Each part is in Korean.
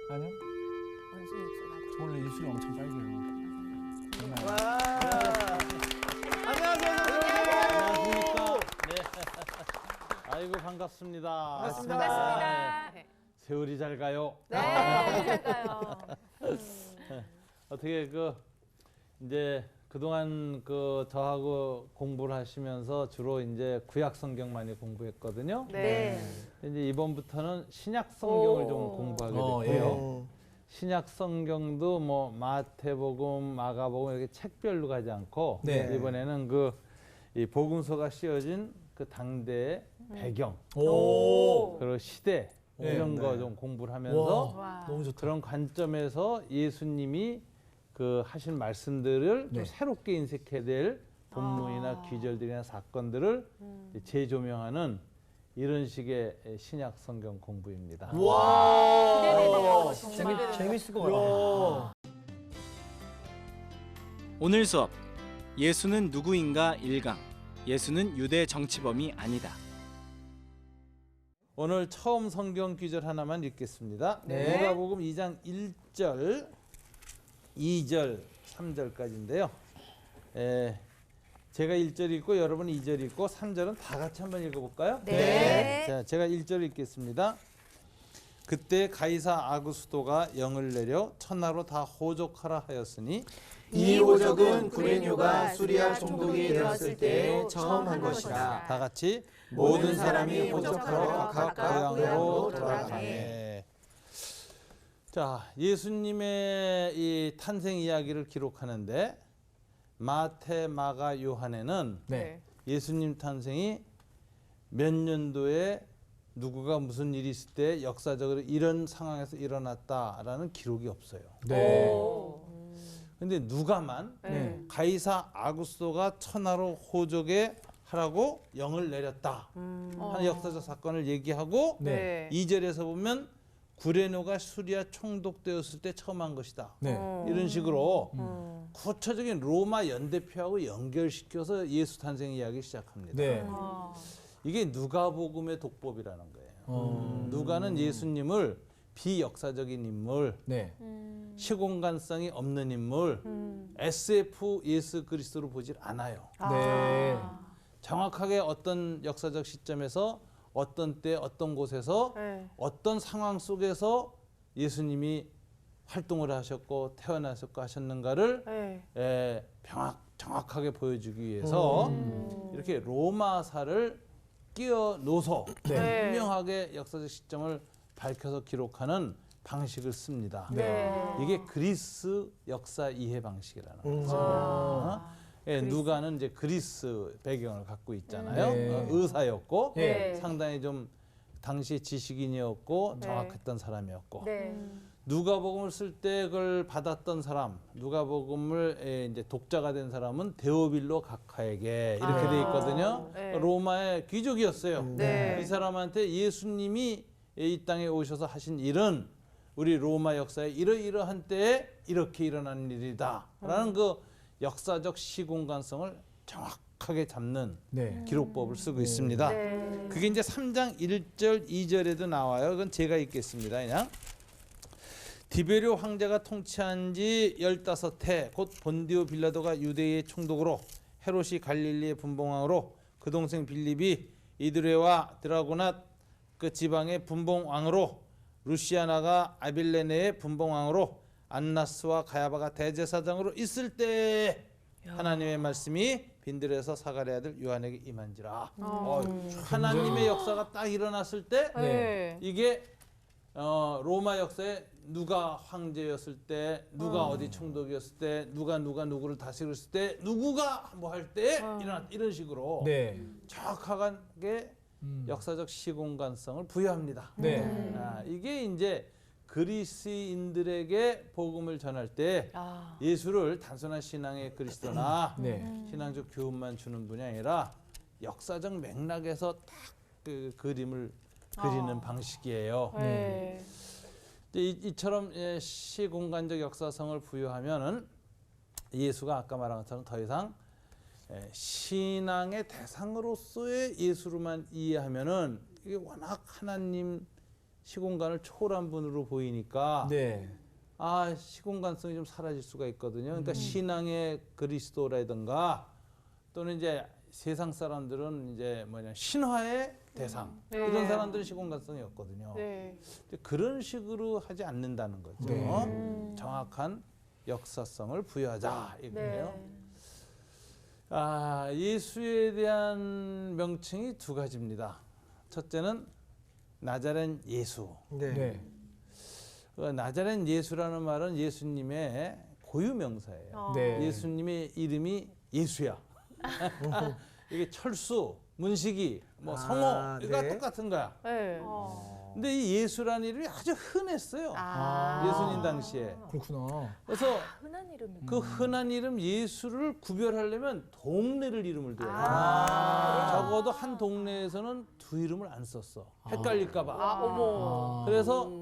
아니요? 원숭이 입술 맞죠? 원래 입술이 엄청 빨개요. 와. 안녕하세요, 선생님. 안녕하십니까? 네. 아이고 반갑습니다. 반갑습니다. 반갑습니다. 세월이 잘 가요. 네, 잘까요. 어떻게 이제 그동안 저하고 공부를 하시면서 주로 이제 구약 성경 많이 공부했거든요. 네. 이제 이번부터는 신약 성경을 오. 좀 공부하게 예. 됐고요. 신약 성경도 뭐 마태복음, 마가복음 이렇게 책별로 가지 않고 네. 이번에는 이 복음서가 씌워진 그 당대의 배경 오. 그리고 시대 네. 이런 네. 거 좀 공부를 하면서 와. 너무 좋다. 그런 관점에서 예수님이 하신 말씀들을 좀 네. 새롭게 인식해야 될 본문이나 귀절들이나 사건들을 재조명하는 이런 식의 신약 성경 공부입니다. 와. 정말. 재밌을 것 같아요. 오늘 수업 예수는 누구인가 1강 예수는 유대 정치범이 아니다. 오늘 처음 성경 귀절 하나만 읽겠습니다. 네. 누가복음 2장 1절, 2절, 3절까지인데요. 제가 1절 읽고 여러분 2절 읽고 3절은 다 같이 한번 읽어볼까요? 네. 자, 제가 1절 읽겠습니다. 그때 가이사 아구스도가 영을 내려 천하로 다 호족하라 하였으니 이 호적은 구레뇨가 수리아 총독이 되었을 때 처음 한 것이라. 다 같이 모든 사람이 호족하러 각각 고향으로 고향으로 돌아가네. 자, 예수님의 이 탄생 이야기를 기록하는데 마태, 마가, 요한에는 네. 예수님 탄생이 몇 년도에 누구가 무슨 일이 있을 때 역사적으로 이런 상황에서 일어났다라는 기록이 없어요. 네. 근데 누가만 네. 가이사 아구스도가 천하로 호족에 하라고 영을 내렸다 하는 역사적 사건을 얘기하고 네. 2절에서 보면 구레노가 수리아 총독되었을 때 처음 한 것이다. 네. 이런 식으로 구체적인 로마 연대표하고 연결시켜서 예수 탄생 이야기 시작합니다. 네. 이게 누가복음의 독법이라는 거예요. 누가는 예수님을 비역사적인 인물, 네. 시공간성이 없는 인물, SF 예수 그리스도로 보질 않아요. 네. 정확하게 어떤 역사적 시점에서 어떤 때 어떤 곳에서 네. 어떤 상황 속에서 예수님이 활동을 하셨고 태어나셨고 하셨는가를 네. 정확하게 보여주기 위해서 이렇게 로마사를 끼워 넣어서 네. 분명하게 역사적 시점을 밝혀서 기록하는 방식을 씁니다. 네. 이게 그리스 역사 이해 방식이라는 거죠. 아. 누가는 이제 그리스 배경을 갖고 있잖아요. 네. 의사였고 네. 상당히 좀 당시 지식인이었고 네. 정확했던 사람이었고 네. 누가복음을 쓸 때 그걸 받았던 사람, 누가복음을 이제 독자가 된 사람은 데오빌로 각하에게 이렇게 돼 있거든요. 네. 로마의 귀족이었어요. 네. 이 사람한테 예수님이 이 땅에 오셔서 하신 일은 우리 로마 역사에 이러이러한 때에 이렇게 일어난 일이다라는 그 역사적 시공간성을 정확하게 잡는 네. 기록법을 쓰고 있습니다. 네. 그게 이제 3장 1절 2절에도 나와요. 그건 제가 읽겠습니다. 그냥 디베료 황제가 통치한 지 15해 곧 본디오 빌라도가 유대의 총독으로 헤롯이 갈릴리의 분봉왕으로 그 동생 빌립이 이드레와 드라고낫 그 지방의 분봉왕으로 루시아나가 아빌레네의 분봉왕으로 안나스와 가야바가 대제사장으로 있을 때 하나님의 말씀이 빈들에서 사가랴 아들 요한에게 임한지라. 하나님의 역사가 딱 일어났을 때 네. 이게 로마 역사에 누가 황제였을 때, 누가 어디 총독이었을 때, 누가 누구를 다스렸을 때, 누구가 뭐 할 때 이런 식으로 네. 정확하게 역사적 시공간성을 부여합니다. 네. 이게 이제 그리스인들에게 복음을 전할 때 아. 예수를 단순한 신앙의 그리스도나 네. 신앙적 교훈만 주는 분이 아니라 역사적 맥락에서 딱 그 그림을 그리는 방식이에요. 네. 이처럼 시공간적 역사성을 부여하면은 예수가 아까 말한 것처럼 더 이상 신앙의 대상으로서의 예수로만 이해하면은 이게 워낙 하나님 시공간을 초월한 분으로 보이니까 네. 아 시공간성이 좀 사라질 수가 있거든요. 그러니까 신앙의 그리스도라든가 또는 이제 세상 사람들은 이제 뭐냐 신화의 대상 네. 이런 사람들은 시공간성이 없거든요. 네. 이제 그런 식으로 하지 않는다는 거죠. 네. 정확한 역사성을 부여하자 이거예요. 네. 아, 예수에 대한 명칭이 두 가지입니다. 첫째는 나자렛 예수. 네. 나자렛 예수라는 말은 예수님의 고유 명사예요. 네. 예수님의 이름이 예수야. 이게 철수, 문식이, 뭐 성호 이거 네. 똑같은 거야. 네. 근데 이 예수라는 이름이 아주 흔했어요. 아. 예수님 당시에. 그렇구나. 그래서 흔한 이름이. 그 흔한 이름 예수를 구별하려면 동네를 이름을 둬요. 적어도 한 동네에서는 두 이름을 안 썼어. 헷갈릴까 봐. 아, 어머. 그래서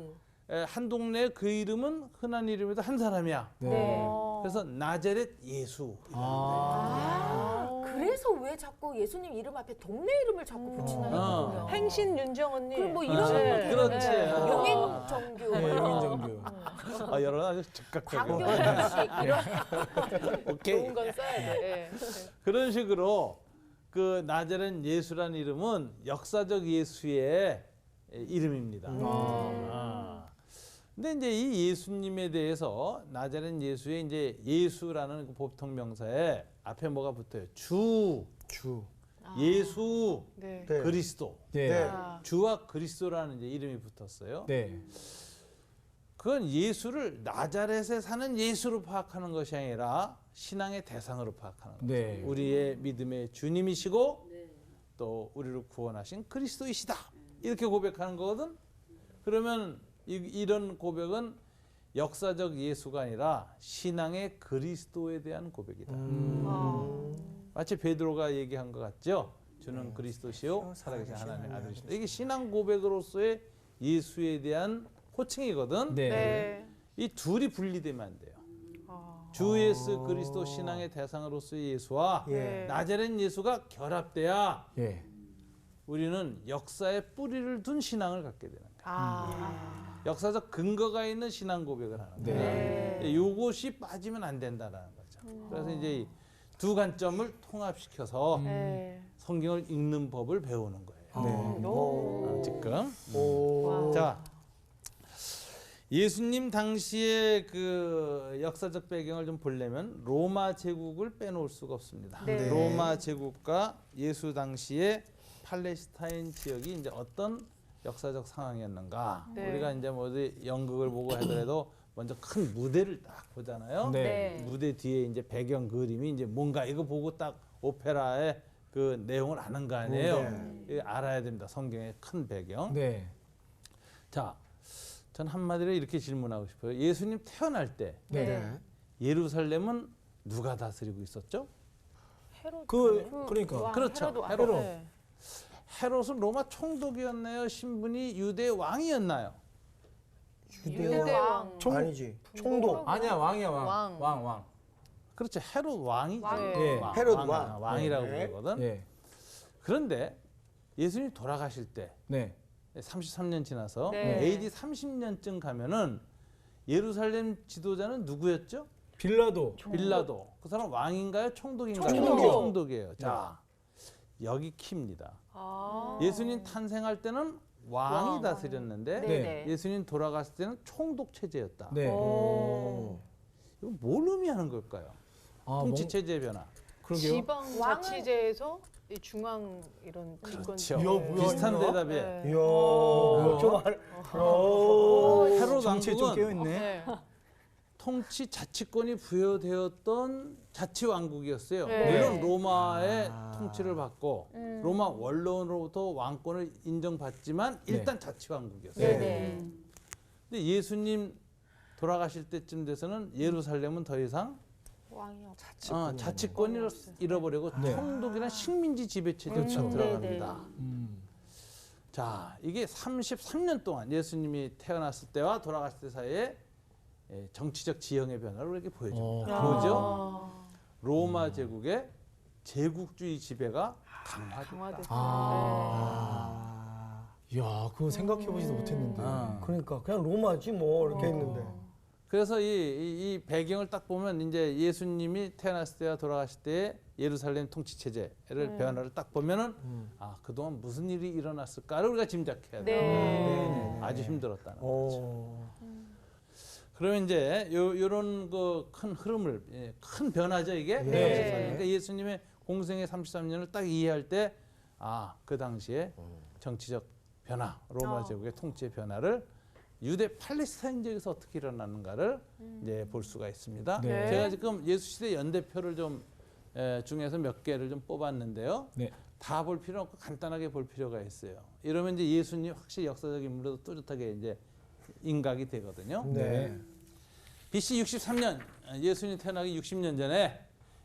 한 동네에 그 이름은 흔한 이름에도 한 사람이야. 네. 그래서 나자렛 예수. 그래서 왜 자꾸 예수님 이름 앞에 동네 이름을 자꾸 붙이나 했거든요. 행신 윤정언니. 그럼 뭐 이런 네. 그렇지. 용인정규, 네, 용인정규. 아, 여러 아주 즉각적이고. 광교정식 이런 오케이. 좋은 건 써야 돼. 그런 식으로 그 나자렛 예수라는 이름은 역사적 예수의 이름입니다. 아. 근데 이제 이 예수님에 대해서 나자렛 예수의 이제 예수라는 그 보통 명사에 앞에 뭐가 붙어요? 주, 예수, 네. 네. 그리스도. 네. 아. 주와 그리스도라는 이제 이름이 붙었어요. 네. 그건 예수를 나자렛에 사는 예수로 파악하는 것이 아니라 신앙의 대상으로 파악하는 거죠. 네. 우리의 믿음의 주님이시고 또 우리를 구원하신 그리스도이시다. 이렇게 고백하는 거거든. 그러면 이런 고백은 역사적 예수가 아니라 신앙의 그리스도에 대한 고백이다. 마치 베드로가 얘기한 것 같죠. 주는 그리스도시요 살아계신 하나님의 아들이시다. 이게 신앙 고백으로서의 예수에 대한 호칭이거든. 네. 네. 이 둘이 분리되면 안 돼요. 아. 주 예수 그리스도 신앙의 대상으로서의 예수와 네. 나자렛 예수가 결합돼야 예. 우리는 역사에 뿌리를 둔 신앙을 갖게 되는 거예요. 아. 역사적 근거가 있는 신앙 고백을 하는 거예요. 네. 이것이 빠지면 안 된다는 거죠. 그래서 이제 이 두 관점을 통합시켜서 네. 성경을 읽는 법을 배우는 거예요. 네. 오. 지금. 오. 자, 예수님 당시의 그 역사적 배경을 좀 보려면 로마 제국을 빼놓을 수가 없습니다. 네. 로마 제국과 예수 당시의 팔레스타인 지역이 이제 어떤 역사적 상황이었는가. 네. 우리가 이제 뭐 어디 연극을 보고 하더라도 먼저 큰 무대를 딱 보잖아요. 네. 무대 뒤에 이제 배경 그림이 이제 뭔가 이거 보고 딱 오페라의 그 내용을 아는 거 아니에요. 이거 알아야 됩니다. 성경의 큰 배경. 네. 자, 전 한마디로 이렇게 질문하고 싶어요. 예수님 태어날 때 네. 예루살렘은 누가 다스리고 있었죠? 헤롯. 그러니까. 그렇죠. 헤롯. 헤롯. 네. 헤롯은 로마 총독이었나요? 신분이 유대 왕이었나요? 유대왕. 아니지. 총독. 아니야, 왕이야, 왕. 왕. 그렇죠. 헤롯 왕이죠. 왕. 네. 헤롯 왕. 왕이라고 네. 부르거든. 예. 그런데 예수님 돌아가실 때 네. 33년 지나서 네. AD 30년쯤 가면은 예루살렘 지도자는 누구였죠? 빌라도. 빌라도. 그 사람 왕인가요? 총독인가요? 총독이요. 총독이에요. 자, 여기 키입니다. 아. 예수님 탄생할 때는 왕이 다스렸는데 네. 예수님 돌아갔을 때는 총독 체제였다. 네. 오. 이거 뭘 의미하는 걸까요? 아, 통치 체제의 변화. 그러게요. 지방 자치제에서 이 중앙 이런 집권. 그렇죠. 이야, 뭐야, 비슷한 이거? 대답이에요. 네. 이야. 좀 알. 오. 헤롯 정치에 좀 왕국은 깨어있네. 네. 통치 자치권이 부여되었던 자치 왕국이었어요. 네. 물론 로마의 통치를 받고 로마 원로로부터 왕권을 인정받지만 일단 자치 왕국이었어요. 네네. 근데 예수님 돌아가실 때쯤 돼서는 예루살렘은 더 이상 왕이 없. 자치권을 잃어버리고 네. 총독이나 식민지 지배 체제로 그렇죠. 들어갑니다. 음. 자, 이게 33년 동안 예수님이 태어났을 때와 돌아갔을 때 사이에 정치적 지형의 변화를 이렇게 보여줍니다. 뭐죠? 로마 제국의 제국주의 지배가 강화됐다. 강화됐다. 아. 야, 그거 생각해 보지도 못했는데. 그러니까 그냥 로마지 뭐 이렇게 했는데. 그래서 이 배경을 딱 보면 이제 예수님이 태어났을 때와 돌아가실 때 예루살렘 통치 체제를 변화를 딱 보면은 아 그동안 무슨 일이 일어났을까를 우리가 짐작해야 돼요. 네. 아주 힘들었다는 거죠. 어. 그러면 이제 요런 그 큰 흐름을 큰 변화죠 이게. 네. 그러니까 예수님의 공생의 33년을 딱 이해할 때 아 그 당시에 정치적 변화, 로마 제국의 통치의 변화를 유대 팔레스타인 지역에서 어떻게 일어났는가를 이제 볼 수가 있습니다. 네. 제가 지금 예수 시대 연대표를 좀 중에서 몇 개를 좀 뽑았는데요. 네. 다 볼 필요 없고 간단하게 볼 필요가 있어요. 이러면 이제 예수님 확실히 역사적 인물로 뚜렷하게 이제 인각이 되거든요. 네. BC 63년 예수님이 태어나기 60년 전에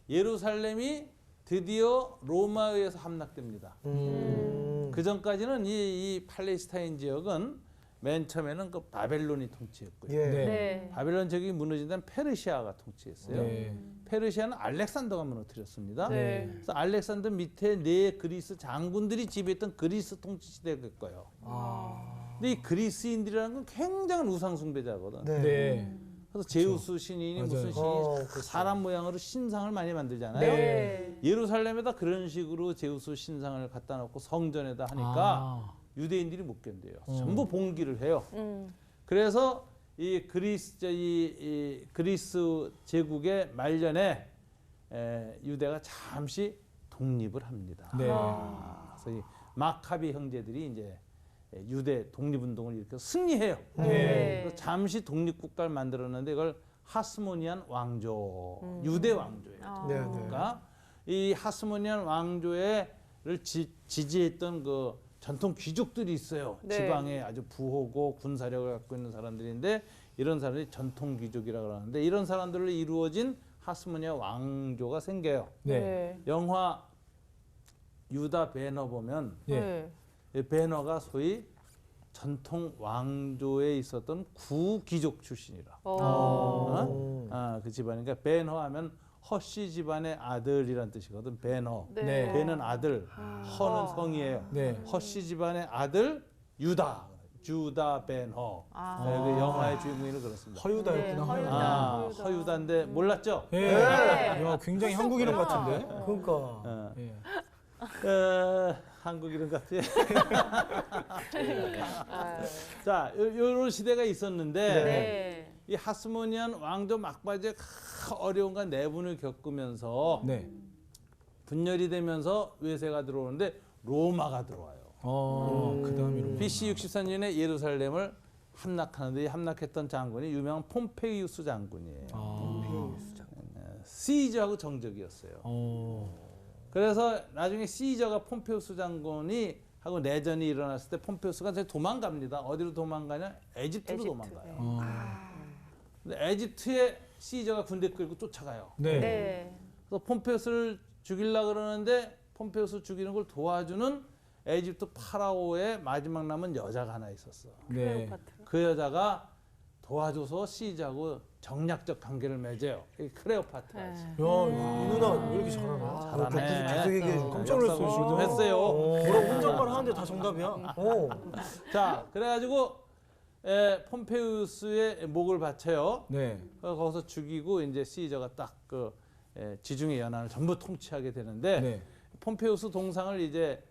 예루살렘이 드디어 로마에 의해서 함락됩니다. 그 전까지는 이 팔레스타인 지역은 맨 처음에는 그 바벨론이 통치했고요. 예. 네. 네. 바벨론 지역이 무너진 다음 페르시아가 통치했어요. 네. 페르시아는 알렉산더가 무너뜨렸습니다. 네. 그래서 알렉산더 밑에 네 그리스 장군들이 지배했던 그리스 통치 시대가 거예요. 근데 이 그리스인들이라는 건 굉장한 우상 숭배자거든. 네. 네. 그래서 제우스 신인이 맞아요. 무슨 신이 그렇죠. 사람 모양으로 신상을 많이 만들잖아요. 네. 예루살렘에다 그런 식으로 제우스 신상을 갖다 놓고 성전에다 하니까 아. 유대인들이 못 견뎌요. 전부 봉기를 해요. 음. 그래서 이 그리스 제국의 말년에 유대가 잠시 독립을 합니다. 네. 그래서 이 마카비 형제들이 이제 유대 독립운동을 일으켜 승리해요. 네. 그래서 잠시 독립국가를 만들었는데 이걸 하스모니안 왕조, 유대 왕조예요. 네, 네. 그러니까 이 하스모니안 왕조를 지지했던 그 전통 귀족들이 있어요. 네. 지방에 아주 부호고 군사력을 갖고 있는 사람들인데 이런 사람들이 전통 귀족이라고 그러는데 이런 사람들로 이루어진 하스모니아 왕조가 생겨요. 네. 영화 유다 배너 보면 네. 이 배너가 소위 전통 왕조에 있었던 구귀족 출신이라. 그 집안. 그러니까 배너 하면 허씨 집안의 아들이란 뜻이거든. 배너. 네. 배는 아들, 허는 성이에요. 네. 허씨 집안의 아들 유다. 주다 배너. 아. 그 영화의 주인공이 그렇습니다. 허유다였구나. 네, 허유다. 허유다. 허유다인데 몰랐죠? 예. 네. 야, 굉장히 한국 이름 같은데. 그러니까. 예. 한국 이름 같아. 아. 자, 요런 시대가 있었는데 네. 이 하스모니안 왕조 막바지에 어려운 건 내분을 겪으면서 네. 분열이 되면서 외세가 들어오는데 로마가 들어와요. 그다음에 BC 64년에 예루살렘을 함락하는데 이 함락했던 장군이 유명한 폼페이우스 장군이에요. 시저하고 정적이었어요. 그래서 나중에 시저가 폼페이우스 장군이 하고 내전이 일어났을 때 폼페이우스가 도망갑니다. 어디로 도망가냐? 에집트로 도망가요. 근데 에집트에 시저가 군대 끌고 쫓아가요. 네. 네. 그래서 폼페이우스를 죽이려고 그러는데 폼페이우스 죽이는 걸 도와주는 에집트 파라오의 마지막 남은 여자가 하나 있었어. 네. 그 여자가 도와줘서 시저하고 정략적 관계를 맺어요. 이 크레오파트라지. 네. 야, 이 누나 왜 이렇게 잘하나? 잘하네. 계속 얘기해 줘. 깜짝 놀랐어요, 역사 공부 좀 지금. 했어요. 뭐라고 혼잣말 하는데 다 정답이야. 자, 그래가지고 폼페이우스의 목을 바쳐요. 네. 거기서 죽이고 이제 시저가 딱 그 지중해 연안을 전부 통치하게 되는데 네. 폼페이우스 동상을 이제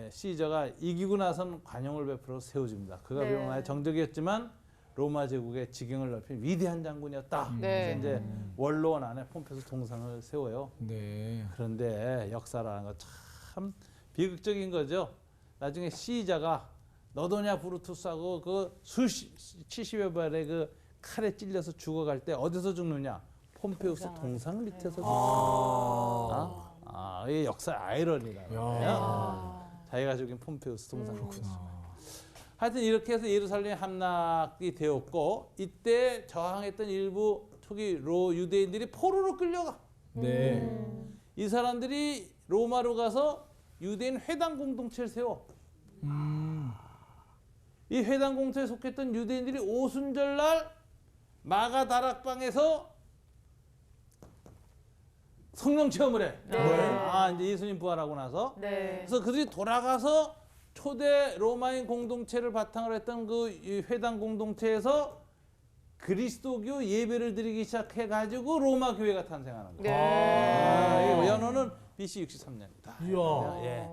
시저가 이기고 나선 관용을 베풀어 세워줍니다. 그가 네. 비록 나의 정적이었지만 로마 제국의 지경을 넓힌 위대한 장군이었다. 네. 그래서 이제 원로원 안에 폼페이우스 동상을 세워요. 네. 그런데 역사라는 거 참 비극적인 거죠. 나중에 시저가 너도냐 브루투스하고 그 70여 발의 그 칼에 찔려서 죽어갈 때 어디서 죽느냐? 폼페이우스 동상 밑에서 죽었어요. 이 역사 아이러니라는 거예요. 자기가 죽인 폼페이우스 동상 밑에서. 하여튼 이렇게 해서 예루살렘 함락이 되었고 이때 저항했던 일부 초기 유대인들이 포로로 끌려가. 네. 이 사람들이 로마로 가서 유대인 회당 공동체를 세워. 이 회당 공동체에 속했던 유대인들이 오순절날 마가다락방에서 성령 체험을 해. 네. 이제 예수님 부활하고 나서. 네. 그래서 그들이 돌아가서 초대 로마인 공동체를 바탕으로 했던 그 이 회당 공동체에서 그리스도교 예배를 드리기 시작해 가지고 로마 교회가 탄생하는 거예요. 네. 이 연호는 BC 63년이다. 이야. 예.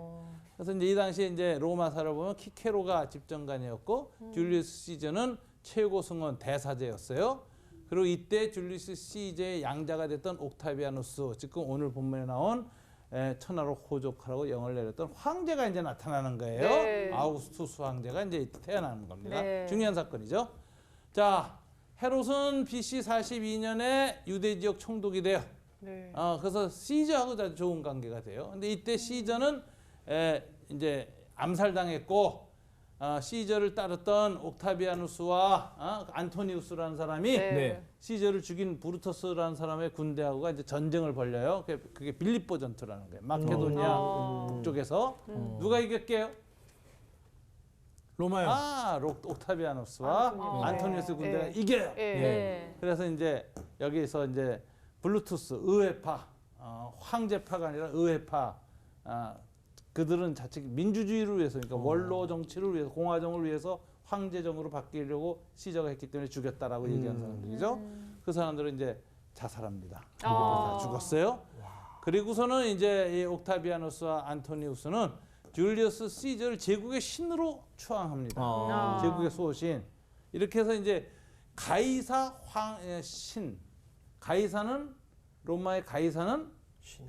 그래서 이제 이 당시에 이제 로마사를 보면 키케로가 집정관이었고 줄리우스 시저는 최고 승원 대사제였어요. 그리고 이때 줄리우스 시저의 양자가 됐던 옥타비아누스, 지금 오늘 본문에 나온 천하로 호족하라고 영을 내렸던 황제가 이제 나타나는 거예요. 네. 아우구스투스 황제가 이제 태어나는 겁니다. 네. 중요한 사건이죠. 자, 헤롯은 BC 42년에 유대 지역 총독이 돼요. 네. 그래서 시저하고 아주 좋은 관계가 돼요. 근데 이때 시저는 이제 암살당했고 시저를 따랐던 옥타비아누스와 안토니우스라는 사람이 네. 네. 시저를 죽인 부루터스라는 사람의 군대하고 이제 전쟁을 벌려요. 그게 빌립보 전투라는 거예요. 마케도니아 북쪽에서 누가 이겼게요? 로마요. 옥타비아누스와 안토니우스 군대가 네. 이겨요. 네. 그래서 이제 여기서 이제 블루투스 의회파, 황제파가 아니라 의회파, 그들은 자칫 민주주의를 위해서, 그러니까 원로 정치를 위해서, 공화정을 위해서 황제정으로 바뀌려고 시저가 했기 때문에 죽였다라고 얘기하는 사람들이죠. 그 사람들은 이제 자살합니다. 다 죽었어요. 그리고서는 이제 이 옥타비아누스와 안토니우스는 줄리우스 시저를 제국의 신으로 추앙합니다. 제국의 수호신. 이렇게 해서 이제 가이사 신, 가이사는 로마의 가이사는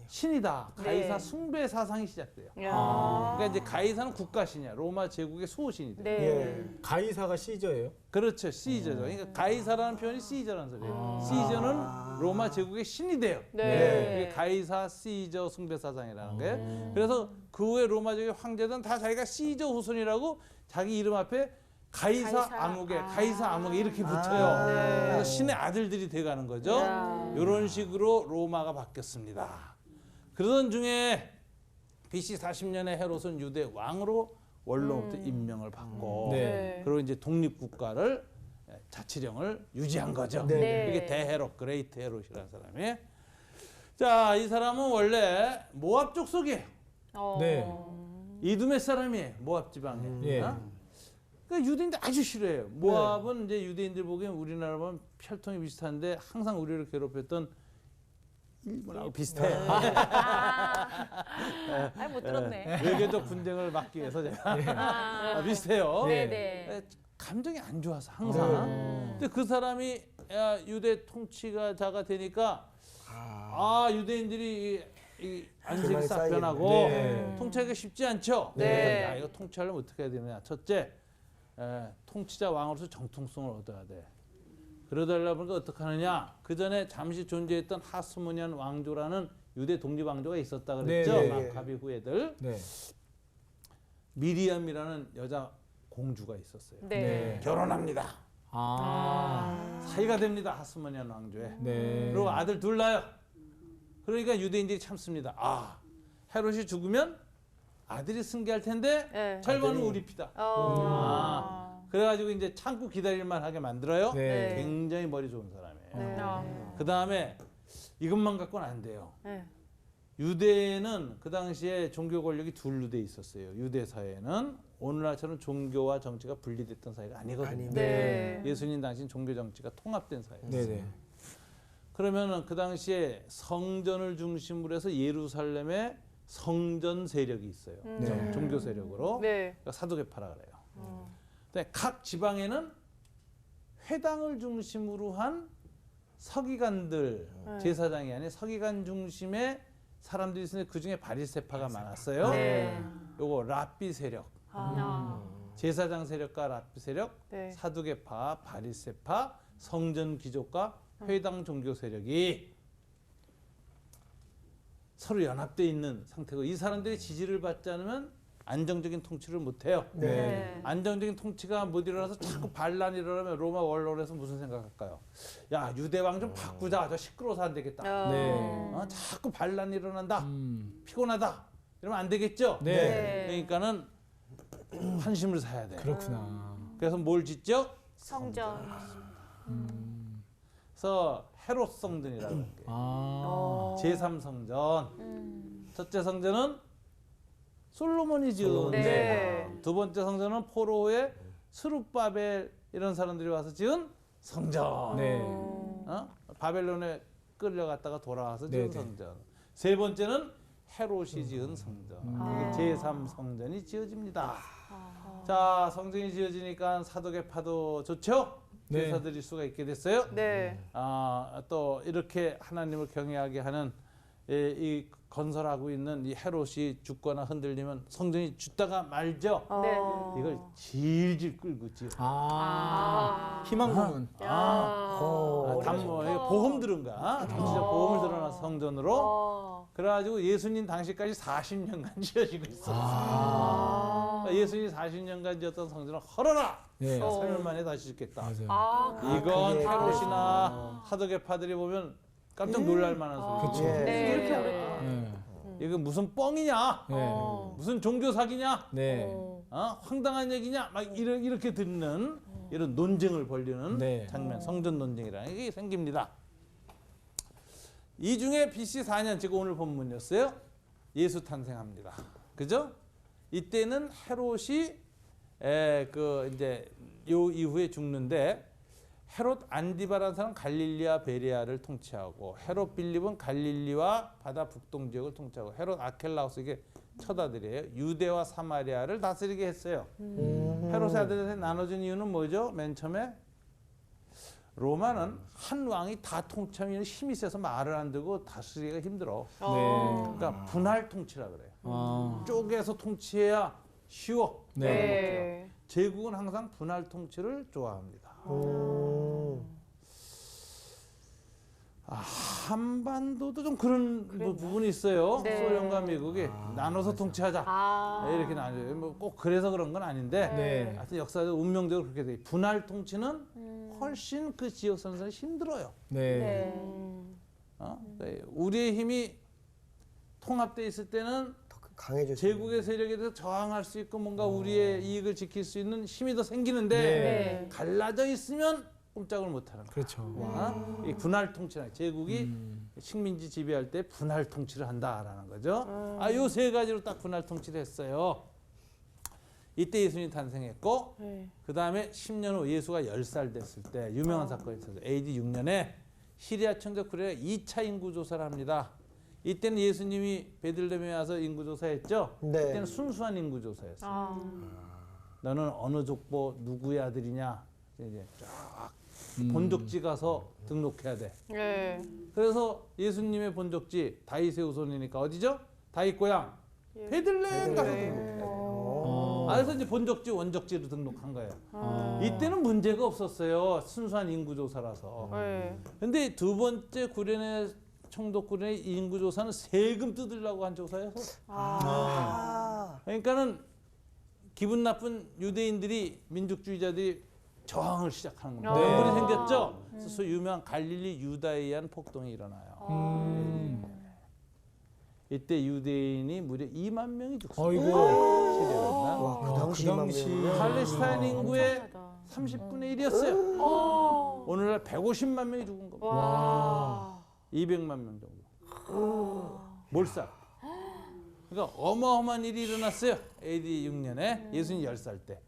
신이다. 가이사 네. 숭배 사상이 시작돼요. 야. 그러니까 이제 가이사는 국가신이야. 로마 제국의 수호신이 돼요. 네. 예. 가이사가 시저예요? 그렇죠. 시저죠. 그러니까 가이사라는 표현이 시저라는 소리예요. 시저는 로마 제국의 신이 돼요. 네. 그게 가이사 시저 숭배 사상이라는 거예요. 그래서 그 후에 로마 제국의 황제들은 다 자기가 시저 후손이라고 자기 이름 앞에 가이사 가이사 암흑에 이렇게 붙여요. 그래서 신의 아들들이 돼가는 거죠. 이런 식으로 로마가 바뀌었습니다. 그러던 중에 BC 40년에 헤롯은 유대 왕으로 원로부터 임명을 받고 네. 그리고 이제 독립국가를 자치령을 유지한 거죠. 네. 이게 대헤롯, 그레이트 헤롯이라는 사람이. 자, 이 사람은 원래 모압 족속이에요. 네. 이두메 사람이에요. 모압 지방에. 예. 그러니까 유대인들 아주 싫어해요. 모압은 이제 유대인들 보기엔 우리나라 보면 혈통이 비슷한데 항상 우리를 괴롭혔던 일본하고 비슷해. 아니 못 들었네. 외교적 분쟁을 막기 위해서 제가 비슷해요. 네네. 감정이 안 좋아서 항상. 근데 그 사람이 유대 통치자가 되니까 유대인들이 이 안색이 그만 싹 쌓이겠네. 변하고 네. 통치하기가 쉽지 않죠. 네. 그래서 야, 이거 통치하려면 어떻게 해야 되느냐. 첫째, 통치자 왕으로서 정통성을 얻어야 돼. 그러다 보니까 어떻게 하느냐. 그 전에 잠시 존재했던 하스모니안 왕조라는 유대 독립 왕조가 있었다 그랬죠. 네, 네. 마카비 후예들. 네. 미리암이라는 여자 공주가 있었어요. 네. 결혼합니다. 사이가 됩니다. 하스모니안 왕조에. 네. 그리고 아들 둘 낳아요. 그러니까 유대인들이 참습니다. 헤롯이 죽으면 아들이 승계할 텐데 네. 절반은 우리 피다. 그래가지고 이제 참고 기다릴만 하게 만들어요. 네. 굉장히 머리 좋은 사람이에요. 네. 그 다음에 이것만 갖고는 안 돼요. 네. 유대는 그 당시에 종교 권력이 둘로 돼 있었어요. 유대 사회는 오늘날처럼 종교와 정치가 분리됐던 사회가 아니거든요. 네. 예수님 당시는 종교 정치가 통합된 사회였어요. 네네. 그러면은 그 당시에 성전을 중심으로 해서 예루살렘에 성전 세력이 있어요. 네. 종교 세력으로. 네. 그러니까 사도계파라 그래요. 근데 각 지방에는 회당을 중심으로 한 서기관들, 제사장이 아닌 서기관 중심의 사람들이 있었는데 그 중에 바리새파가 많았어요. 네. 요거 랍비 세력, 제사장 세력과 랍비 세력, 네. 사두개파, 바리새파, 성전 귀족과 회당 종교 세력이 서로 연합되어 있는 상태고 이 사람들이 지지를 받지 않으면 안정적인 통치를 못해요. 네. 안정적인 통치가 못 일어나서 자꾸 반란이 일어나면 로마 원로에서 무슨 생각할까요? 야, 유대왕 좀 바꾸자. 저 시끄러워서 안 되겠다. 네. 자꾸 반란이 일어난다. 피곤하다. 이러면 안 되겠죠? 네. 그러니까는 환심을 사야 돼요. 그렇구나. 그래서 뭘 짓죠? 성전. 그래서 헤롯 성전이라고 할게요. 제3성전. 첫째 성전은 솔로몬이 지은 네. 성전. 두 번째 성전은 포로의 스룹바벨 이런 사람들이 와서 지은 성전. 네. 바벨론에 끌려갔다가 돌아와서 지은 네네. 성전. 세 번째는 헤롯이 지은 성전. 이게 제3성전이 지어집니다. 자, 성전이 지어지니까 사독의 파도 좋죠? 네. 제사 드릴 수가 있게 됐어요. 네. 또 이렇게 하나님을 경외하게 하는 이 건설하고 있는 이 헤롯이 죽거나 흔들리면 성전이 죽다가 말죠. 네. 이걸 질질 끌고 지어. 희망 고문. 보험 들은가? 정치적 보험을 들어놔 성전으로. 그래가지고 예수님 당시까지 40년간 지어지고 있어. 예수님이 40년간 지었던 성전을 헐어라. 네. 3년 만에 다시 짓겠다. 맞아요. 이건 그게 헤롯이나 사독의 파들이 보면 깜짝 놀랄 만한 소리. 그쵸. 네. 이렇게 오랫동안. 네. 이거 무슨 뻥이냐? 네. 무슨 종교 사기냐? 네. 황당한 얘기냐? 막 이렇게 듣는 이런 논쟁을 벌이는 네. 장면, 성전 논쟁이라는 게 생깁니다. 이 중에 BC 4년, 지금 오늘 본문이었어요. 예수 탄생합니다. 그죠? 이때는 헤롯이 이제 요 이후에 죽는데 헤롯 안디바라는 사람은 갈릴리와 베레아를 통치하고 헤롯 빌립은 갈릴리와 바다 북동 지역을 통치하고 헤롯 아켈라우스에게 처다들이에요. 유대와 사마리아를 다스리게 했어요. 헤롯의 아들한테 나눠진 이유는 뭐죠? 맨 처음에 로마는 한 왕이 다 통치하면 힘이 세서 말을 안 듣고 다스리기가 힘들어. 그러니까 분할 통치라 그래요. 쪼개서 통치해야 쉬워. 네. 제국은 항상 분할 통치를 좋아합니다. 한반도도 좀 그런 부분이 있어요. 네. 소련과 미국이 나눠서 통치하자. 이렇게 나눠요. 꼭 그래서 그런 건 아닌데 네. 하여튼 역사적 운명적으로 그렇게 돼. 분할 통치는 훨씬 그 지역 선수는 힘들어요. 네. 네. 우리의 힘이 통합돼 있을 때는 강해져. 제국의 세력에 대해서 저항할 수 있고 뭔가 우리의 이익을 지킬 수 있는 힘이 더 생기는데 네. 갈라져 있으면 꼼짝을 못하는 거예요. 그렇죠. 이 분할 통치라 제국이 식민지 지배할 때 분할 통치를 한다라는 거죠. 요 세 가지로 딱 분할 통치를 했어요. 이때 예수님이 탄생했고 그 다음에 10년 후 예수가 10살 됐을 때 유명한 사건이 있었어요. AD 6년에 시리아 천적 쿠레가 2차 인구조사를 합니다. 이때는 예수님이 베들레헴에 와서 인구조사했죠. 네. 이때는 순수한 인구조사였어요. 너는 어느 족보 누구의 아들이냐 이제 쫙 본적지 가서 등록해야 돼. 네. 그래서 예수님의 본적지 다윗의 후손이니까 어디죠? 다윗 고향 베들레헴 가서 등록해요. 그래서 이제 본적지 원적지로 등록한 거예요. 이때는 문제가 없었어요. 순수한 인구조사라서. 네. 근데 두 번째 구련의 총독 구련의 인구조사는 세금 뜯으려고 한 조사여서. 그러니까는 기분 나쁜 유대인들이 민족주의자들이 저항을 시작하는 겁니다. 네. 문제가 생겼죠. 그래서 소위 유명한 갈릴리 유다이안 폭동이 일어나요. 이때 유대인이 무려 2만 명이 죽습니다. 시리아에서. 와, 그 당시 그 당시 팔레스타인 인구의 엄청나다. 30분의 1이었어요. 오늘날 150만 명이 죽은 겁니다. 와. 200만 명 정도. 몰살. 그러니까 어마어마한 일이 일어났어요. AD 6년에 예수님 10살 때.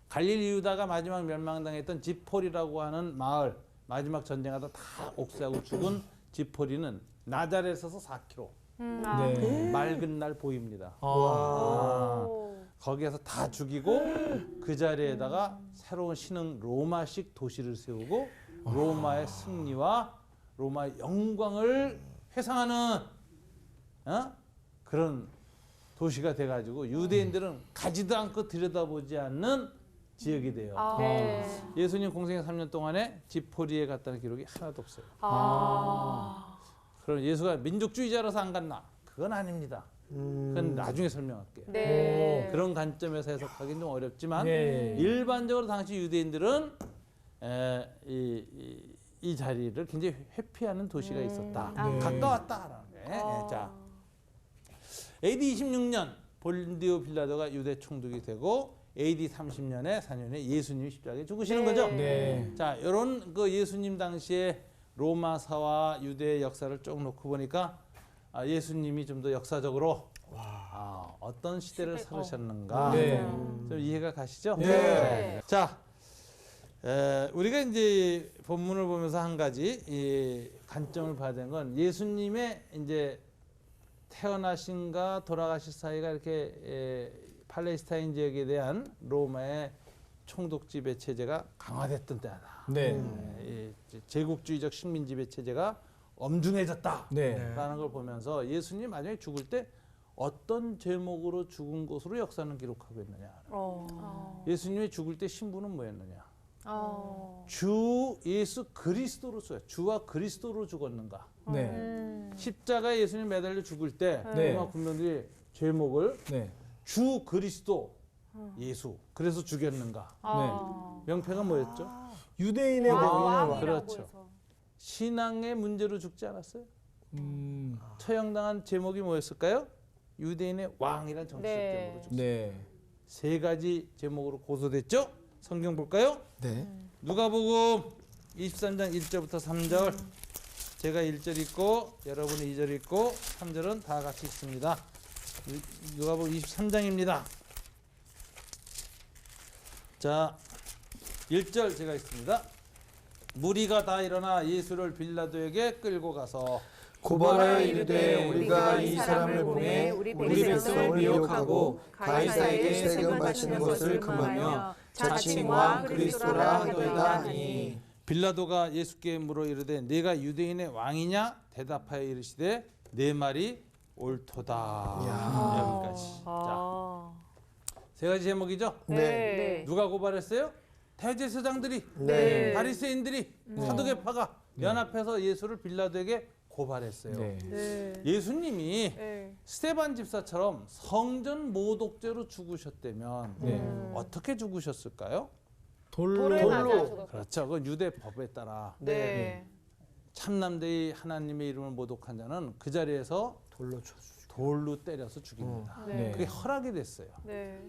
갈릴리 유다가 마지막 멸망당했던 지폴이라고 하는 마을, 마지막 전쟁하다 다 옥사하고 죽은 지폴이는 나자렛에서 4km 네. 맑은 날 보입니다. 거기에서 다 죽이고 그 자리에다가 새로운 신흥 로마식 도시를 세우고 로마의 승리와 로마의 영광을 회상하는 그런 도시가 돼가지고 유대인들은 가지도 않고 들여다보지 않는 지역이 돼요. 네. 예수님 공생의 3년 동안에 지포리에 갔다는 기록이 하나도 없어요. 그럼 예수가 민족주의자라서 안 갔나? 그건 아닙니다. 그건 나중에 설명할게요. 네. 그런 관점에서 해석하기는 좀 어렵지만 네. 일반적으로 당시 유대인들은 이 자리를 굉장히 회피하는 도시가 있었다. 네. 가까웠다라는 거예요. 자, AD 26년 본디오 빌라도가 유대 총독이 되고 AD 30년에 4년에 예수님이 십자가에 죽으시는 거죠. 네. 자, 이런 그 예수님 당시에 로마사와 유대의 역사를 쭉 놓고 보니까 예수님이 좀 더 역사적으로 어떤 시대를 살으셨는가 네. 좀 이해가 가시죠? 네. 자, 우리가 이제 본문을 보면서 한 가지 이 관점을 봐야 되는 건 예수님의 이제 태어나신가 돌아가실 사이가 이렇게 팔레스타인 지역에 대한 로마의 총독 지배 체제가 강화됐던 때다. 네. 제국주의적 식민 지배 체제가 엄중해졌다라는 네. 걸 보면서 예수님 마지막에 죽을 때 어떤 제목으로 죽은 것으로 역사는 기록하고 있느냐. 예수님이 죽을 때 신분은 뭐였느냐. 주 예수 그리스도로서요. 주와 그리스도로 죽었는가. 네. 십자가에 예수님 매달려 죽을 때 네. 로마 군병들이 제목을 네. 주 그리스도 예수 그래서 죽였는가. 명패가 뭐였죠? 유대인의 왕이라고. 그렇죠. 신앙의 문제로 죽지 않았어요? 처형당한 제목이 뭐였을까요? 유대인의 왕이라는 정치적 제목으로 죽었어요. 네. 세 가지 제목으로 고소됐죠? 성경 볼까요? 네. 누가복음 23장 1절부터 3절. 제가 1절 읽고 여러분이 2절 읽고 3절은 다 같이 읽습니다. 누가복음 23장입니다. 자, 1절 제가 읽습니다. 무리가 다 일어나 예수를 빌라도에게 끌고 가서 고발하여 이르되 우리가 이 사람을 보내 우리 백성을 미혹하고 가이사에게 세금 바치는 것을 금하며 자칭 왕 그리스도라 하도이다 하니. 빌라도가 예수께 물어 이르되 네가 유대인의 왕이냐? 대답하여 이르시되 내 말이 옳도다. 여기까지. 자, 세 가지 제목이죠? 네. 누가 고발했어요? 대제사장들이, 네. 바리새인들이, 사두개파가 연합해서 예수를 빌라도에게 고발했어요. 네. 예수님이 네. 스데반 집사처럼 성전 모독죄로 죽으셨다면 네. 어떻게 죽으셨을까요? 돌에 맞아 죽었고. 그렇죠. 그 유대 법에 따라 네. 참남대의 하나님의 이름을 모독한 자는 그 자리에서 돌로 쳐. 돌로 때려서 죽입니다. 네. 그게 허락이 됐어요. 네.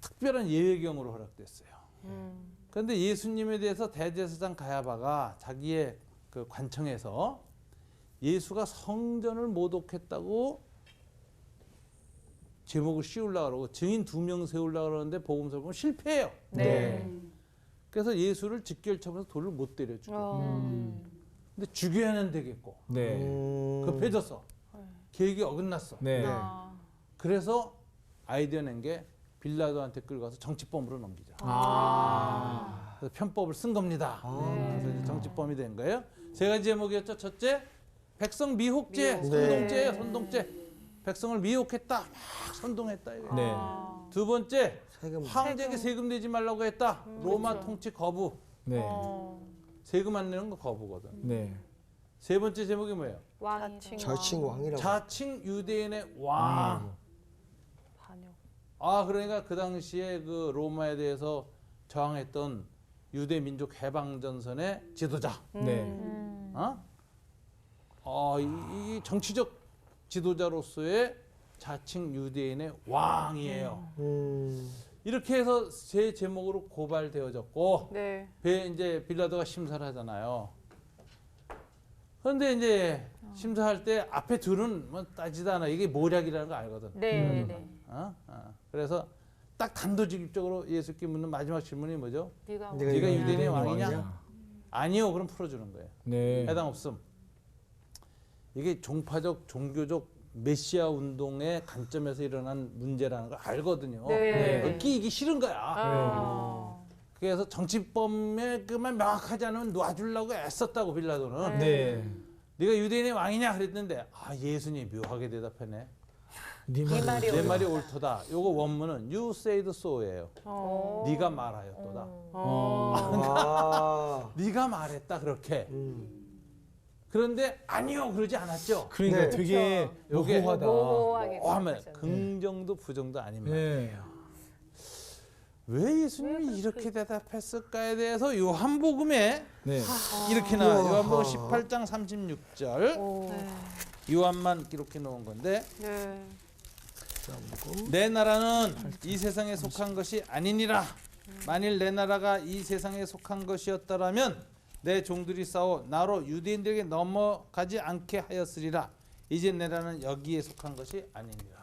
특별한 예외경으로 허락됐어요. 그런데 예수님에 대해서 대제사장 가야바가 자기의 그 관청에서 예수가 성전을 모독했다고 제목을 씌우려고 그러고 증인 2명 세우려고 그러는데 복음서 보면 실패해요. 네. 그래서 예수를 직결처분해서 돌을 못 때려 죽여. 근데 죽여야는 되겠고 네. 급해졌어. 계획이 어긋났어. 네. 그래서 아이디어 낸 게 빌라도한테 끌고 가서 정치범으로 넘기자. 그래서 편법을 쓴 겁니다. 그래서 이제 정치범이 된 거예요. 세 가지 제목이었죠. 첫째, 백성 미혹죄, 선동죄예요. 선동죄. 백성을 미혹했다. 막 선동했다. 이거예요. 네. 두 번째, 세금. 황제에게 세금 내지 말라고 했다. 로마 그렇죠. 통치 거부. 네. 세금 안 내는 거 거부거든. 네. 세 번째 제목이 뭐예요? 자칭 왕이라고. 자칭 유대인의 왕. 그러니까 그 당시에 그 로마에 대해서 저항했던 유대 민족 해방 전선의 지도자. 네. 이 정치적 지도자로서의 자칭 유대인의 왕이에요. 이렇게 해서 제 제목으로 고발되어졌고 네. 이제 빌라도가 심사를 하잖아요. 그런데 이제 심사할 때 앞에 둘은 뭐 따지도 않아. 이게 모략이라는 거 알거든. 네. 네. 그래서 딱 단도직입적으로 예수께 묻는 마지막 질문이 뭐죠? 네가 네가 유대인의 왕이냐? 아니요. 그럼 풀어주는 거예요. 네. 해당 없음. 이게 종파적 종교적 메시아 운동의 관점에서 일어난 문제라는 걸 알거든요. 네. 끼기 싫은 거야. 그래서 정치범에 그만 명확하지 않으면 놔주려고 애썼다고 빌라도는. 네. 네가 유대인의 왕이냐 그랬는데 예수님이 묘하게 대답하네. 네 내 말이 옳도다. 요거 원문은 you said so예요. 네가 말하였도다. 네가 말했다 그렇게. 그런데 아니요 그러지 않았죠. 그러니까 되게 요게 모호하다. 모호하게 하면 생각하셨네. 긍정도 부정도 아닙니다. 네. 왜 예수님이 이렇게 대답했을까에 대해서 요한복음에 네. 이렇게 나와요. 요한복음 18장 36절. 네. 요한만 기록해 놓은 건데 네. 내 나라는 이 세상에 속한 것이 아니니라. 만일 내 나라가 이 세상에 속한 것이었더라면 내 종들이 싸워 나로 유대인들에게 넘어가지 않게 하였으리라. 이제 내라는 여기에 속한 것이 아니니라.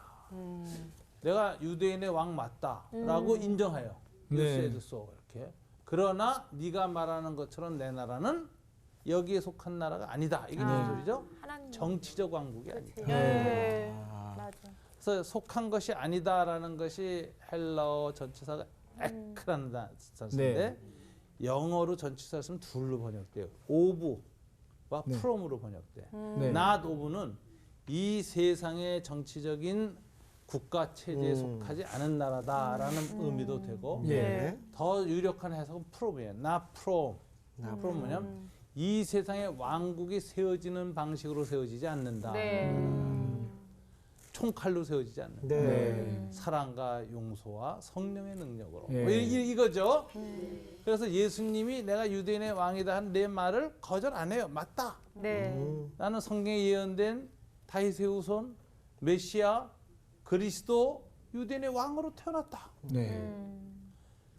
내가 유대인의 왕 맞다라고 인정해요. 네. 유세드소 이렇게. 그러나 네가 말하는 것처럼 내 나라는 여기에 속한 나라가 아니다. 이게 무슨 소리죠? 하나님. 정치적 왕국이 아니다. 네. 맞아. 그래서 속한 것이 아니다라는 것이 헬라어 전치사가 에크라는 단어인데 영어로 전치사 쓰면 둘로 번역돼요. 오브와 네. 프롬으로 번역돼. 네. not of는 이 세상의 정치적인 국가 체제에 속하지 않은 나라다라는 의미도 되고 예. 더 유력한 해석은 프롬이에요. not from. 프롬 뭐냐면 이 세상의 왕국이 세워지는 방식으로 세워지지 않는다. 총칼로 세워지지 않는다. 네. 사랑과 용서와 성령의 능력으로. 예. 뭐 이거죠. 그래서 예수님이 내가 유대인의 왕이다 한 내 말을 거절 안 해요. 맞다. 네. 나는 성경에 예언된 다윗의 후손 메시아 그리스도 유대인의 왕으로 태어났다. 네.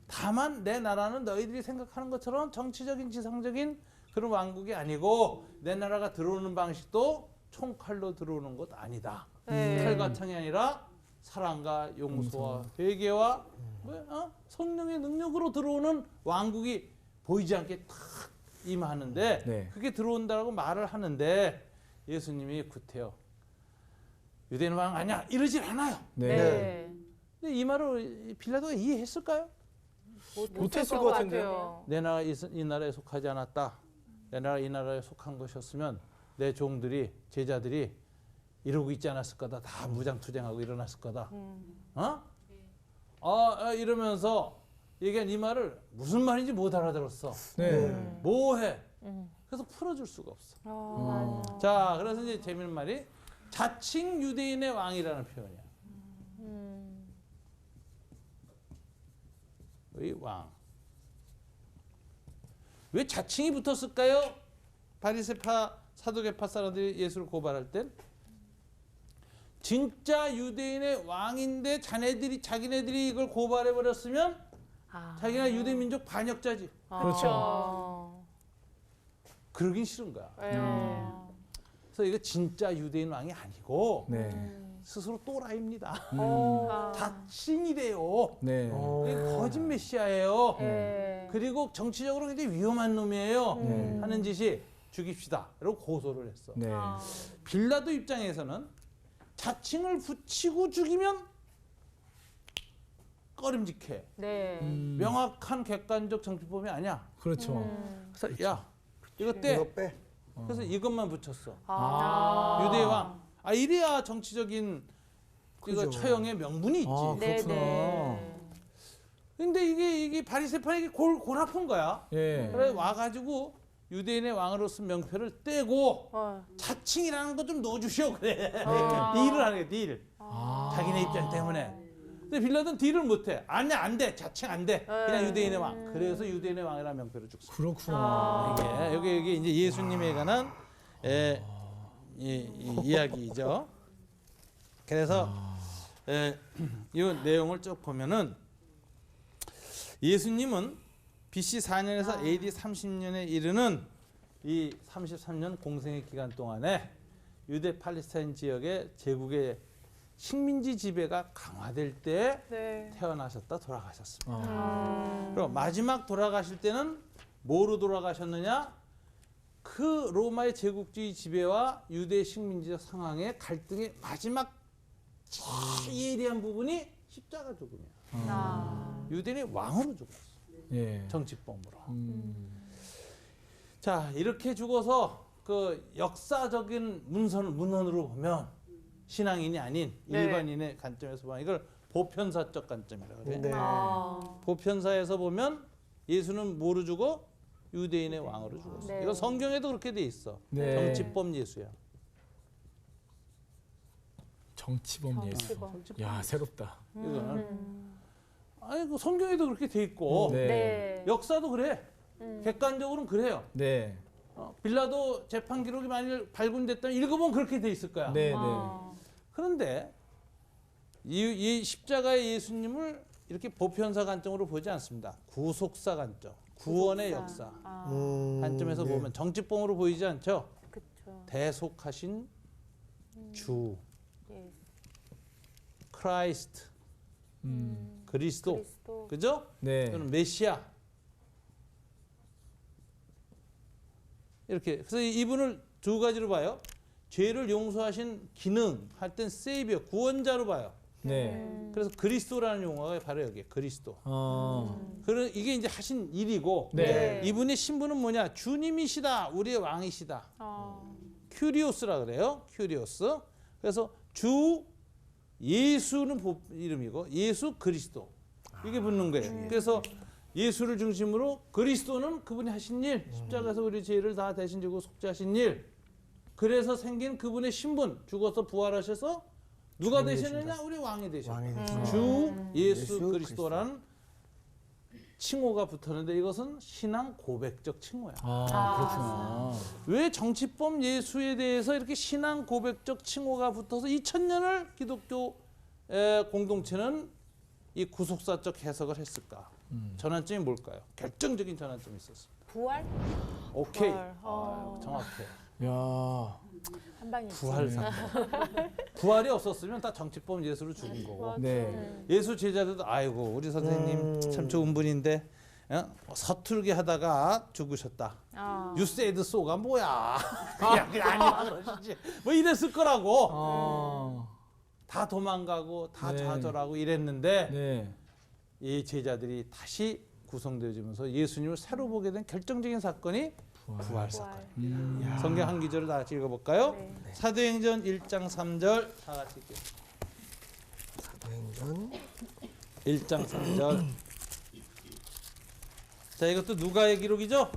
다만 내 나라는 너희들이 생각하는 것처럼 정치적인 지상적인 그런 왕국이 아니고 내 나라가 들어오는 방식도 총칼로 들어오는 것 아니다. 칼과 창이 아니라 사랑과 용서와 회개와 성령의 능력으로 들어오는 왕국이 보이지 않게 탁 임하는데 네. 그게 들어온다고 말을 하는데 예수님이 구태여 유대인 왕 아니야 이러질 않아요. 네. 근데 이 말을 빌라도가 이해했을까요? 못했을 것 같은데요. 내 나라가 이 나라에 속하지 않았다. 내 나라가 이 나라에 속한 것이었으면 내 종들이 제자들이 이러고 있지 않았을 거다. 다 무장투쟁하고 일어났을 거다. 이러면서 얘기한 이 말을 무슨 말인지 못 알아들었어. 네. 뭐해? 그래서 풀어줄 수가 없어. 자, 그래서 이제 재밌는 말이 자칭 유대인의 왕이라는 표현이야. 의 왕. 왜 자칭이 붙었을까요? 바리새파 사두개파 사람들이 예수를 고발할 땐 진짜 유대인의 왕인데 자기네들이 이걸 고발해 버렸으면 자기가 유대 민족 반역자지. 그렇죠. 그러긴 싫은 거야. 그래서 이거 진짜 유대인 왕이 아니고 네. 스스로 또라이입니다. 아. 자칭이래요. 네. 이게 거짓 메시아예요. 그리고 정치적으로 굉장히 위험한 놈이에요. 하는 짓이 죽입시다. 이러고 고소를 했어. 네. 빌라도 입장에서는 자칭을 붙이고 죽이면 꺼림직해. 명확한 객관적 정치범이 아니야. 그렇죠. 그래서 야 이거 떼. 이거 빼. 그래서 이것만 붙였어. 아. 유대의 왕. 이래야 정치적인 이거 그죠. 처형의 명분이 있지. 아, 그렇구나. 근데 이게 바리새파에게 골 아픈 거야. 예. 그래 와가지고 유대인의 왕으로서 명패를 떼고 자칭이라는 거 좀 넣어주시오 그래. 딜을 하는 거야 딜. 자기네 입장 때문에. 근데 빌라도는 딜을 못해. 아니야 안 돼. 자칭 안 돼. 그냥 유대인의 왕. 그래서 유대인의 왕이라는 명패를 주고. 그렇구나. 이게 이제 예수님에 관한 이 이야기죠. 그래서 이 내용을 쭉 보면은 예수님은 BC 4년에서 AD 30년에 이르는 이 33년 공생의 기간 동안에 유대 팔레스타인 지역의 제국의 식민지 지배가 강화될 때 태어나셨다 돌아가셨습니다. 그리고 마지막 돌아가실 때는 뭐로 돌아가셨느냐? 그 로마의 제국주의 지배와 유대 식민지적 상황의 갈등의 마지막 제일 예리한 부분이 십자가 죽음이야. 유대인의 왕으로 죽었어. 예. 정치범으로. 자 이렇게 죽어서 그 역사적인 문헌으로 보면 신앙인이 아닌 일반인의 관점에서 보면 이걸 보편사적 관점이라고 그래. 보편사에서 보면 예수는 뭐로 죽어? 유대인의 왕으로 죽었어. 이건 성경에도 그렇게 돼 있어. 네. 정치범 예수야. 정치범 예수. 야, 새롭다. 이거는 그 성경에도 그렇게 돼 있고 역사도 그래. 객관적으로는 그래요. 네. 빌라도 재판 기록이 만일 발굴됐다면 읽어보면 그렇게 돼 있을 거야. 네, 네. 그런데 이 십자가의 예수님을 이렇게 보편사 관점으로 보지 않습니다. 구속사 관점, 구원의 역사 관점에서 보면 정치범으로 보이지 않죠. 대속하신 주, 예. 크라이스트, 그리스도, 그리스도. 그죠? 네. 또는 메시아. 이렇게 그래서 이분을 두 가지로 봐요. 죄를 용서하신 기능 할 땐 세이비어, 구원자로 봐요. 네. 그래서 그리스도라는 용어가 바로 여기에 그리스도. 그런 이게 이제 하신 일이고 네. 이분의 신분은 뭐냐? 주님이시다, 우리의 왕이시다. 어. 큐리오스라 그래요. 큐리오스. 그래서 주 예수는 이름이고 예수 그리스도 이게 붙는 거예요. 그래서 예수를 중심으로 그리스도는 그분이 하신 일, 십자가에서 우리 죄를 다 대신 지고 속죄하신 일. 그래서 생긴 그분의 신분, 죽어서 부활하셔서 누가 되시느냐? 우리 왕이 되셨다. 주 예수 그리스도라는 칭호가 붙었는데 이것은 신앙 고백적 칭호야. 그렇구나. 왜 정치법 예수에 대해서 이렇게 신앙 고백적 칭호가 붙어서 2000년을 기독교 공동체는 이 구속사적 해석을 했을까? 전환점이 뭘까요? 결정적인 전환점이 있었습니다. 부활? 오케이. 부활. 정확해. 야. 한 방에 부활 사건. 부활이 없었으면 다 정치법 예수로 죽은 거고. 네. 예수 제자들도 아이고 우리 선생님 참 좋은 분인데 서툴게 하다가 죽으셨다. 유세이드 소가 뭐야? 그냥 아니야 그러시지. 뭐 이랬을 거라고. 다 도망가고 다 네. 좌절하고 이랬는데 네. 이 제자들이 다시 구성되어지면서 예수님을 새로 보게 된 결정적인 사건이 부활 사건. 성경 한 기절을 다 같이 읽어볼까요? 네. 사도행전 1장 3절 다 같이 읽겠습니다. 사도행전 1장 3절. 자, 이것도 누가의 기록이죠?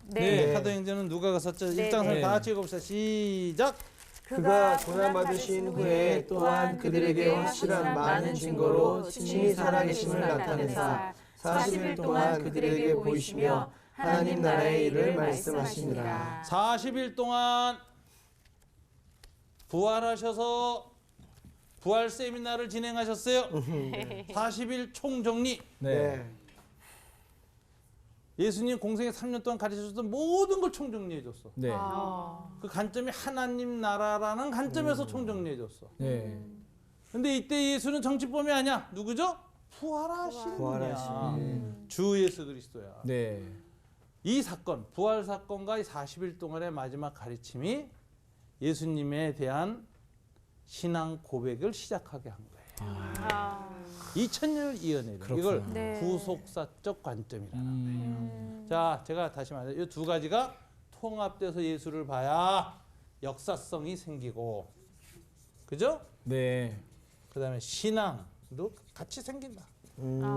네. 사도행전은 누가가 썼죠? 네, 1장 3절 네. 다 같이 읽어봅시다. 시작. 그가 고난받으신 후에 또한 그들에게 확실한 많은 증거로 친히 살아계심을 나타내사 40일 동안 그들에게 보이시며 하나님 나라의 일을 말씀하시니라. 40일 동안 부활하셔서 부활 세미나를 진행하셨어요. 40일 총정리. 네. 예수님 공생애 3년 동안 가르치셨던 모든 걸 총정리해 줬어. 네. 그 관점이 하나님 나라라는 관점에서 총정리해 줬어. 네. 근데 이때 예수는 정치범이 아니야. 누구죠? 부활하신 분이야. 주 예수 그리스도야. 네. 이 사건, 부활 사건과 이 40일 동안의 마지막 가르침이 예수님에 대한 신앙 고백을 시작하게 한 거예요. 2000년을 이어내는 이걸 네. 구속사적 관점이라는 거예요. 자, 제가 다시 말해요. 이 두 가지가 통합돼서 예수를 봐야 역사성이 생기고, 그죠? 네. 그다음에 신앙도 같이 생긴다.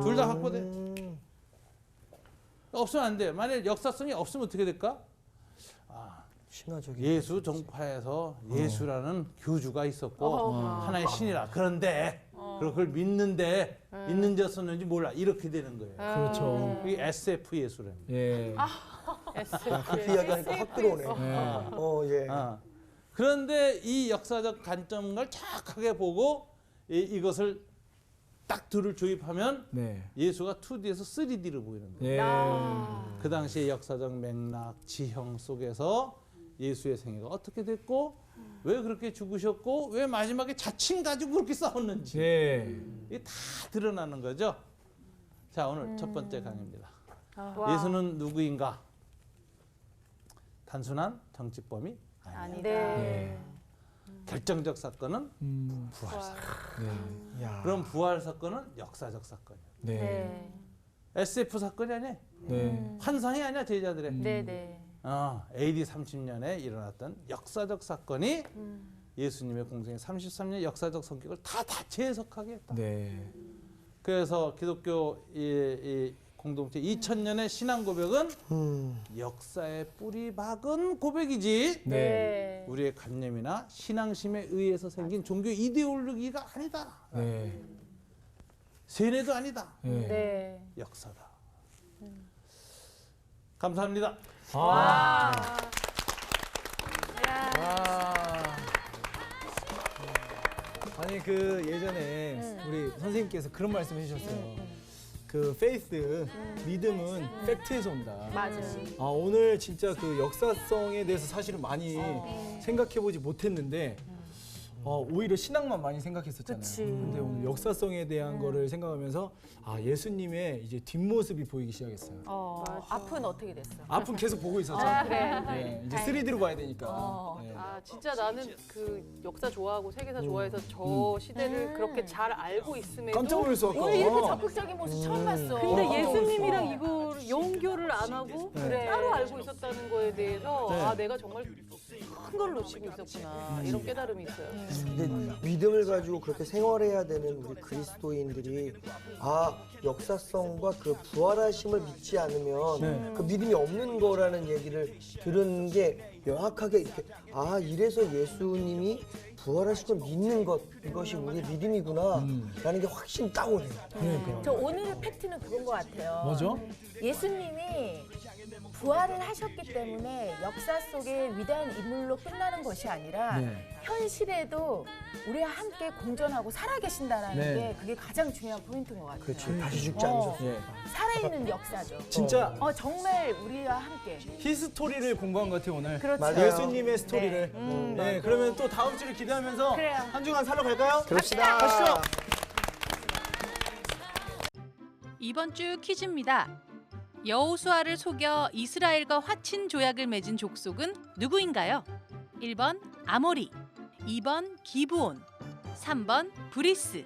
둘 다 확보돼. 없으면 안 돼. 만약 역사성이 없으면 어떻게 될까? 신화적인 예수 정파에서 예수라는 교주가 있었고 하나의 신이라. 그런데 그걸 믿는데 있는지 없었는지 몰라. 이렇게 되는 거예요. 그렇죠. 이게 SF 예수라는 거예요. 예. 그렇게 이야기하니까 확 들어오네. 예. 그런데 이 역사적 관점을 정확하게 보고 이것을 딱 둘을 조입하면 네. 예수가 2D에서 3D로 보이는 거예요. 예. 그 당시의 역사적 맥락, 지형 속에서 예수의 생애가 어떻게 됐고 왜 그렇게 죽으셨고 왜 마지막에 자칭 가지고 그렇게 싸웠는지 예. 이게 다 드러나는 거죠. 자, 오늘 첫 번째 강의입니다. 와. 예수는 누구인가? 단순한 정치범이 아니다. 아니다. 네. 결정적 사건은 부활 사건. 네. 야. 그럼 부활 사건은 역사적 사건이야. 네. 네. SF 사건이 아니야. 네. 환상이 아니야, 제자들의. 네. 네. AD 30년에 일어났던 역사적 사건이 예수님의 공생의 33년 역사적 성격을 다 재해석하게 했다. 네. 그래서 기독교 이 공동체 2000년의 신앙 고백은 역사의 뿌리 박은 고백이지 네. 우리의 관념이나 신앙심에 의해서 생긴 종교 이데올로기가 아니다. 네. 세뇌도 아니다. 네. 네. 역사다. 감사합니다. 와. 아니 그 예전에 우리 선생님께서 그런 말씀 해주셨어요. 그 페이스, 믿음은 팩트에서 온다. 맞아. 오늘 진짜 그 역사성에 대해서 사실은 많이 생각해보지 못했는데 오히려 신앙만 많이 생각했었잖아요. 그치. 근데 오늘 역사성에 대한 거를 생각하면서 예수님의 이제 뒷모습이 보이기 시작했어요. 앞은 어떻게 됐어? 앞은 계속 보고 있었죠. 그래. 네, 이제 3D로 봐야 되니까. 네. 진짜 나는 그 역사 좋아하고 세계사 좋아해서 저 시대를 그렇게 잘 알고 있음에도 깜짝 놀랐어. 아까. 오늘 이렇게 적극적인 모습 처음 봤어. 근데 예수님이랑 이거 연결을 안 하고 네. 따로 알고 있었다는 거에 대해서 네. 내가 정말 큰 걸 놓치고 있었구나 이런 깨달음이 있어요. 근데 믿음을 가지고 그렇게 생활해야 되는 우리 그리스도인들이 역사성과 그 부활하심을 믿지 않으면 그 믿음이 없는 거라는 얘기를 들은 게 명확하게 이렇게 이래서 예수님이 부활하신 걸 믿는 것 이것이 우리의 믿음이구나 라는 게 확신 딱 오네요. 그러니까. 저 오늘의 팩트는 그건 것 같아요. 뭐죠? 예수님이 부활을 하셨기 때문에 역사 속의 위대한 인물로 끝나는 것이 아니라 현실에도 우리와 함께 공존하고 살아계신다라는 네. 게 그게 가장 중요한 포인트인 것 같아요. 그렇지. 다시 죽지 않으셨어. 예. 살아있는 역사죠. 진짜 정말 우리와 함께. 히스토리를 공부한 것 같아요 오늘. 그렇죠. 맞아요. 예수님의 스토리를. 네, 그러면 또 다음 주를 기대하면서 그래요. 한 주간 살러 갈까요? 그럽시다. 가시죠. 이번 주 퀴즈입니다. 여호수아를 속여 이스라엘과 화친 조약을 맺은 족속은 누구인가요? 1번 아모리, 2번 기브온, 3번 브리스.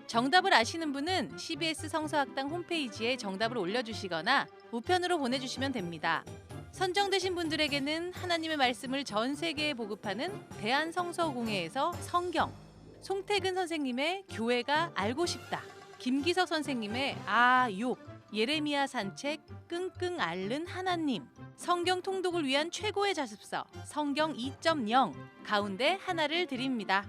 정답을 아시는 분은 CBS 성서학당 홈페이지에 정답을 올려주시거나 우편으로 보내주시면 됩니다. 선정되신 분들에게는 하나님의 말씀을 전 세계에 보급하는 대한성서공회에서 성경, 송태근 선생님의 교회가 알고 싶다, 김기석 선생님의 욕, 예레미야 산책, 끙끙 앓는 하나님, 성경 통독을 위한 최고의 자습서 성경 2.0 가운데 하나를 드립니다.